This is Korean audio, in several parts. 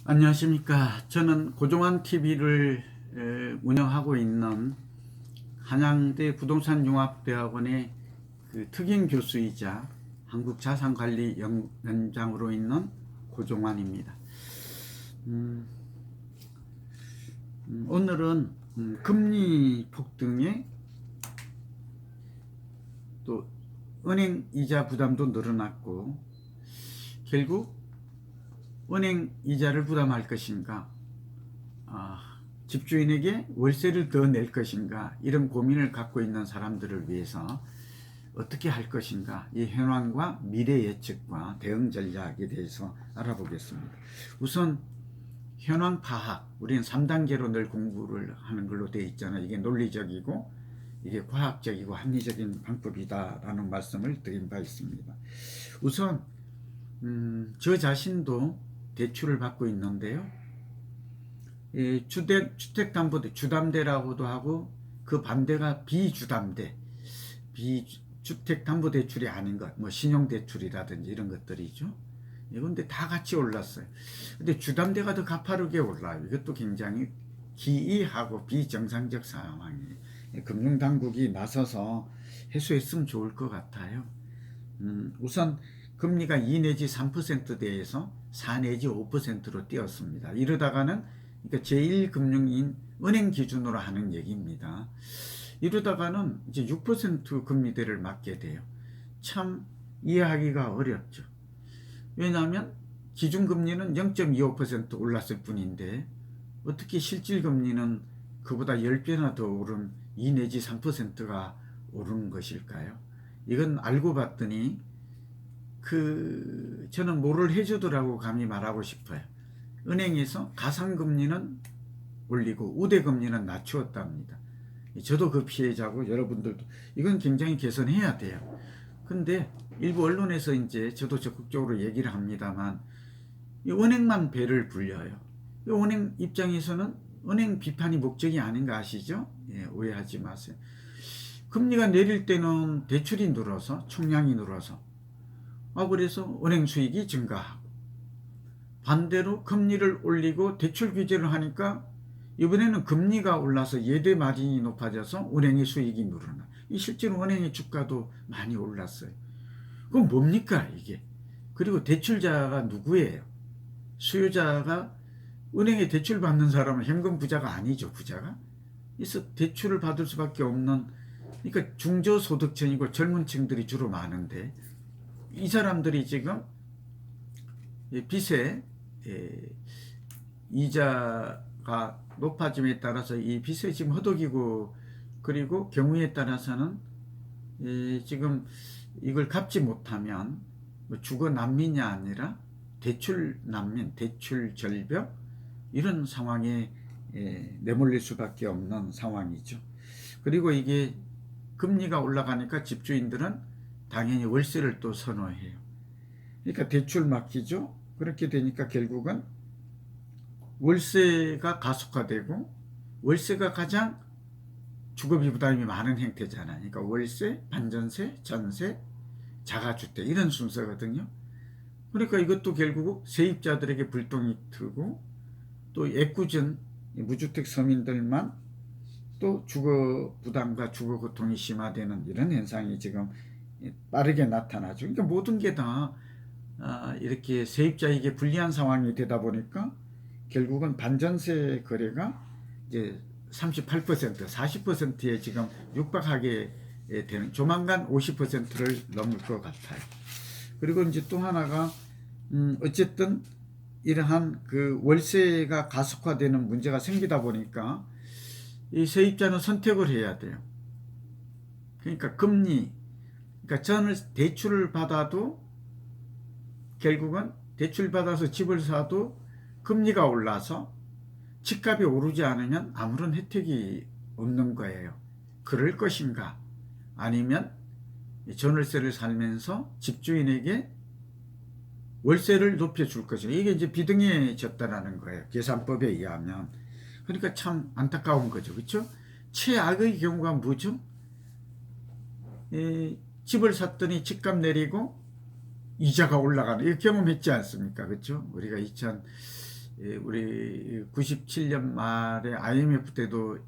안녕하십니까. 저는 고종환 TV를 운영하고 있는 한양대 부동산융합대학원의 그 특임 교수이자 한국자산관리연장으로 있는 고종환입니다. 오늘은 금리 폭등에 또 은행 이자 부담도 늘어났고 결국 은행 이자를 부담할 것인가, 집주인에게 월세를 더 낼 것인가, 이런 고민을 갖고 있는 사람들을 위해서 어떻게 할 것인가, 이 현황과 미래 예측과 대응 전략에 대해서 알아보겠습니다. 우선 현황 파악, 우리는 3단계로 늘 공부를 하는 걸로 되어 있잖아요. 이게 논리적이고 이게 과학적이고 합리적인 방법이다라는 말씀을 드린 바 있습니다. 우선 저 자신도 대출을 받고 있는데요. 주택담보대, 주담대라고도 하고 그 반대가 비주담대, 비주택담보대출이 아닌 것, 뭐 신용대출이라든지 이런 것들이죠. 이건데 다 같이 올랐어요. 근데 주담대가 더 가파르게 올라요. 이것도 굉장히 기이하고 비정상적 상황이에요. 금융당국이 나서서 해소했으면 좋을 것 같아요. 우선 금리가 2 내지 3%대에서 4 내지 5%로 뛰었습니다. 이러다가는 그러니까 제1금융인 은행 기준으로 하는 얘기입니다. 이러다가는 이제 6% 금리대를 맞게 돼요. 참 이해하기가 어렵죠. 왜냐하면 기준금리는 0.25% 올랐을 뿐인데 어떻게 실질금리는 그보다 10배나 더 오른 2 내지 3%가 오른 것일까요? 이건 알고 봤더니 저는 뭐를 해주더라고 감히 말하고 싶어요. 은행에서 가상금리는 올리고 우대금리는 낮추었답니다. 저도 그 피해자고 여러분들도 이건 굉장히 개선해야 돼요. 근데 일부 언론에서 이제 저도 적극적으로 얘기를 합니다만 이 은행만 배를 불려요. 이 은행 입장에서는 은행 비판이 목적이 아닌가 아시죠? 예, 오해하지 마세요. 금리가 내릴 때는 대출이 늘어서 총량이 늘어서 그래서 은행 수익이 증가하고 반대로 금리를 올리고 대출 규제를 하니까 이번에는 금리가 올라서 예대 마진이 높아져서 은행의 수익이 늘어나. 실제로 은행의 주가도 많이 올랐어요. 그럼 뭡니까 이게? 그리고 대출자가 누구예요? 수요자가 은행에 대출 받는 사람은 현금 부자가 아니죠. 부자가. 그래서 대출을 받을 수밖에 없는, 그러니까 중저소득층이고 젊은 층들이 주로 많은데 이 사람들이 지금 빚에 이자가 높아짐에 따라서 이 빚에 지금 허덕이고, 그리고 경우에 따라서는 지금 이걸 갚지 못하면 주거 난민이 아니라 대출 난민, 대출 절벽, 이런 상황에 내몰릴 수밖에 없는 상황이죠. 그리고 이게 금리가 올라가니까 집주인들은 당연히 월세를 또 선호해요. 그러니까 대출 맡기죠. 그렇게 되니까 결국은 월세가 가속화되고, 월세가 가장 주거비 부담이 많은 형태잖아요. 그러니까 월세, 반전세, 전세, 자가주택, 이런 순서거든요. 그러니까 이것도 결국 세입자들에게 불똥이 트고 또 애꿎은 무주택 서민들만 또 주거 부담과 주거 고통이 심화되는 이런 현상이 지금 빠르게 나타나죠. 그러니까 모든 게 다 이렇게 세입자에게 불리한 상황이 되다 보니까 결국은 반전세 거래가 이제 38%, 40%에 지금 육박하게 되는, 조만간 50%를 넘을 것 같아요. 그리고 이제 또 하나가 어쨌든 이러한 그 월세가 가속화되는 문제가 생기다 보니까 이 세입자는 선택을 해야 돼요. 그러니까 금리, 그러니까 저는 대출을 받아도 결국은 대출 받아서 집을 사도 금리가 올라서 집값이 오르지 않으면 아무런 혜택이 없는 거예요. 그럴 것인가? 아니면 전월세를 살면서 집주인에게 월세를 높여줄 것인가? 이게 이제 비등해졌다라는 거예요. 계산법에 의하면. 그러니까 참 안타까운 거죠. 그렇죠? 최악의 경우가 뭐죠? 집을 샀더니 집값 내리고 이자가 올라가는 이거 경험했지 않습니까? 그렇죠? 우리가 우리 97년 말에 IMF 때도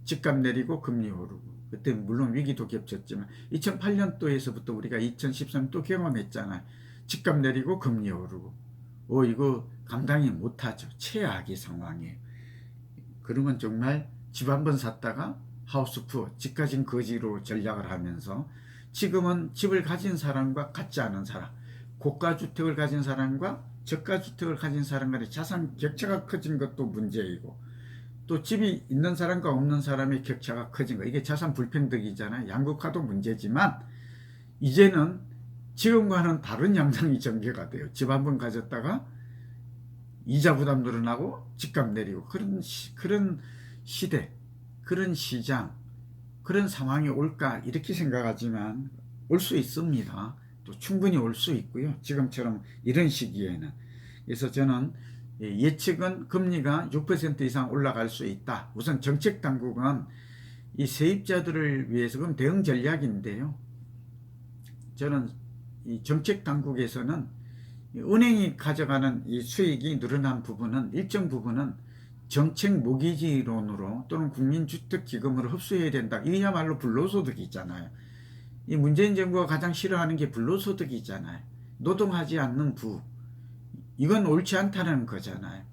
집값 내리고 금리 오르고 그때 물론 위기도 겹쳤지만 2008년도에서부터 우리가 2013년 또 경험했잖아요. 집값 내리고 금리 오르고 이거 감당이 못하죠. 최악의 상황이에요. 그러면 정말 집 한 번 샀다가 하우스 푸어, 집 가진 거지로 전략을 하면서 지금은 집을 가진 사람과 같지 않은 사람, 고가주택을 가진 사람과 저가주택을 가진 사람 간의 자산 격차가 커진 것도 문제이고 또 집이 있는 사람과 없는 사람의 격차가 커진 거 이게 자산 불평등이잖아요. 양극화도 문제지만 이제는 지금과는 다른 양상이 전개가 돼요. 집 한 번 가졌다가 이자 부담 늘어나고 집값 내리고 그런 시대, 그런 시장, 그런 상황이 올까 이렇게 생각하지만 올 수 있습니다. 또 충분히 올 수 있고요. 지금처럼 이런 시기에는. 그래서 저는 예측은 금리가 6% 이상 올라갈 수 있다. 우선 정책 당국은 이 세입자들을 위해서 그럼 대응 전략인데요. 저는 이 정책 당국에서는 은행이 가져가는 이 수익이 늘어난 부분은 일정 부분은 정책 모기지론으로 또는 국민주택기금으로 흡수해야 된다. 이야말로 불로소득이잖아요. 이 문재인 정부가 가장 싫어하는 게 불로소득이잖아요. 노동하지 않는 부. 이건 옳지 않다는 거잖아요.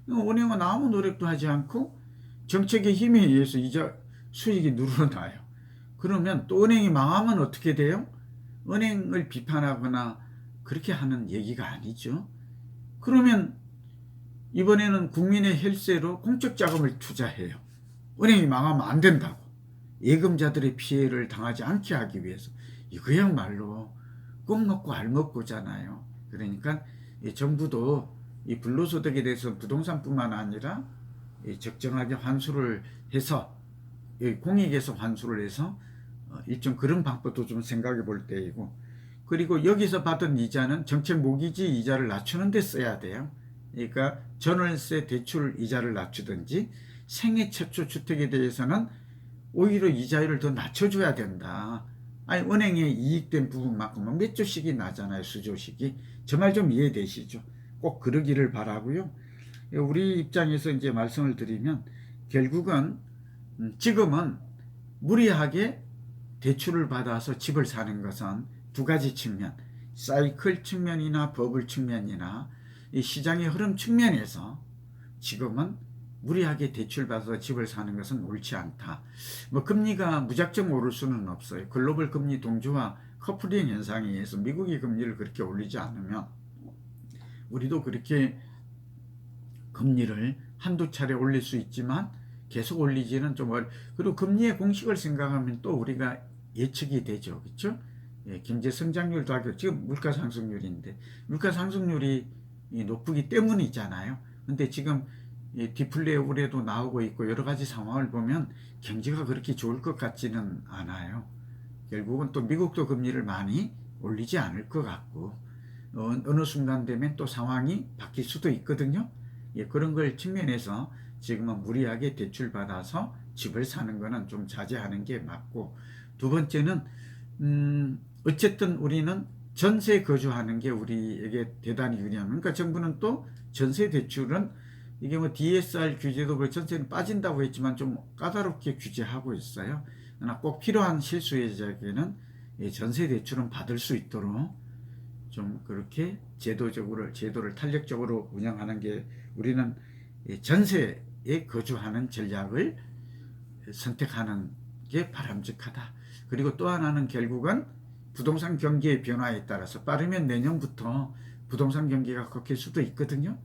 은행은 아무 노력도 하지 않고 정책의 힘에 의해서 이자 수익이 늘어나요. 그러면 또 은행이 망하면 어떻게 돼요? 은행을 비판하거나 그렇게 하는 얘기가 아니죠. 그러면 이번에는 국민의 혈세로 공적 자금을 투자해요. 은행이 망하면 안 된다고. 예금자들의 피해를 당하지 않게 하기 위해서. 이거야말로 꿈 먹고 알 먹고잖아요. 그러니까 정부도 이 불로소득에 대해서 부동산뿐만 아니라 적정하게 환수를 해서 공익에서 환수를 해서 일종 그런 방법도 좀 생각해 볼 때이고 그리고 여기서 받은 이자는 정책 모기지 이자를 낮추는 데 써야 돼요. 그러니까 전월세 대출 이자를 낮추든지 생애 최초 주택에 대해서는 오히려 이자율을 더 낮춰줘야 된다. 아니 은행에 이익된 부분만큼은 몇 조씩이 나잖아요. 수조씩이. 저 말 좀 이해되시죠? 꼭 그러기를 바라고요. 우리 입장에서 이제 말씀을 드리면 결국은 지금은 무리하게 대출을 받아서 집을 사는 것은 두 가지 측면, 사이클 측면이나 버블 측면이나 이 시장의 흐름 측면에서 지금은 무리하게 대출받아서 집을 사는 것은 옳지 않다. 금리가 무작정 오를 수는 없어요. 글로벌 금리 동조와 커플링 현상에 의해서 미국이 금리를 그렇게 올리지 않으면 우리도 그렇게 금리를 한두 차례 올릴 수 있지만 계속 올리지는 좀 그리고 금리의 공식을 생각하면 또 우리가 예측이 되죠. 그렇죠? 경제 성장률도 하고 지금 물가 상승률인데 물가 상승률이 높기 때문이잖아요. 근데 지금 디플레 우려도 나오고 있고 여러 가지 상황을 보면 경제가 그렇게 좋을 것 같지는 않아요. 결국은 또 미국도 금리를 많이 올리지 않을 것 같고 어느 순간 되면 또 상황이 바뀔 수도 있거든요. 그런 걸 측면에서 지금은 무리하게 대출받아서 집을 사는 거는 좀 자제하는 게 맞고 두 번째는 어쨌든 우리는 전세 거주하는 게 우리에게 대단히 유리합니다. 그러니까 정부는 또 전세 대출은 이게 뭐 DSR 규제도 그렇고 전세는 빠진다고 했지만 좀 까다롭게 규제하고 있어요. 그러나 꼭 필요한 실수요자에게는 전세 대출은 받을 수 있도록 좀 그렇게 제도를 탄력적으로 운영하는 게 우리는 전세에 거주하는 전략을 선택하는 게 바람직하다. 그리고 또 하나는 결국은 부동산 경기의 변화에 따라서 빠르면 내년부터 부동산 경기가 꺾일 수도 있거든요.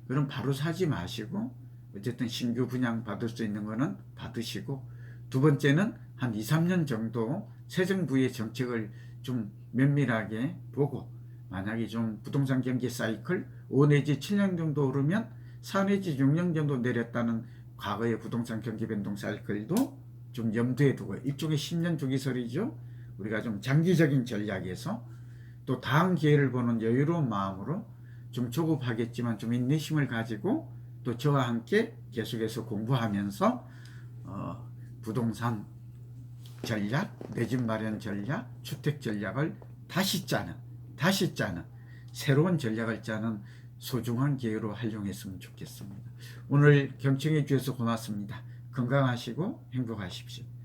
그럼 바로 사지 마시고 어쨌든 신규 분양 받을 수 있는 거는 받으시고 두 번째는 한 2, 3년 정도 새 정부의 정책을 좀 면밀하게 보고 만약에 좀 부동산 경기 사이클 5 내지 7년 정도 오르면 4 내지 6년 정도 내렸다는 과거의 부동산 경기 변동 사이클도 좀 염두에 두고 일종의 10년 주기설이죠. 우리가 좀 장기적인 전략에서 또 다음 기회를 보는 여유로운 마음으로 좀 조급하겠지만 좀 인내심을 가지고 또 저와 함께 계속해서 공부하면서 부동산 전략, 내 집 마련 전략, 주택 전략을 다시 짜는 새로운 전략을 짜는 소중한 기회로 활용했으면 좋겠습니다. 오늘 경청해 주셔서 고맙습니다. 건강하시고 행복하십시오.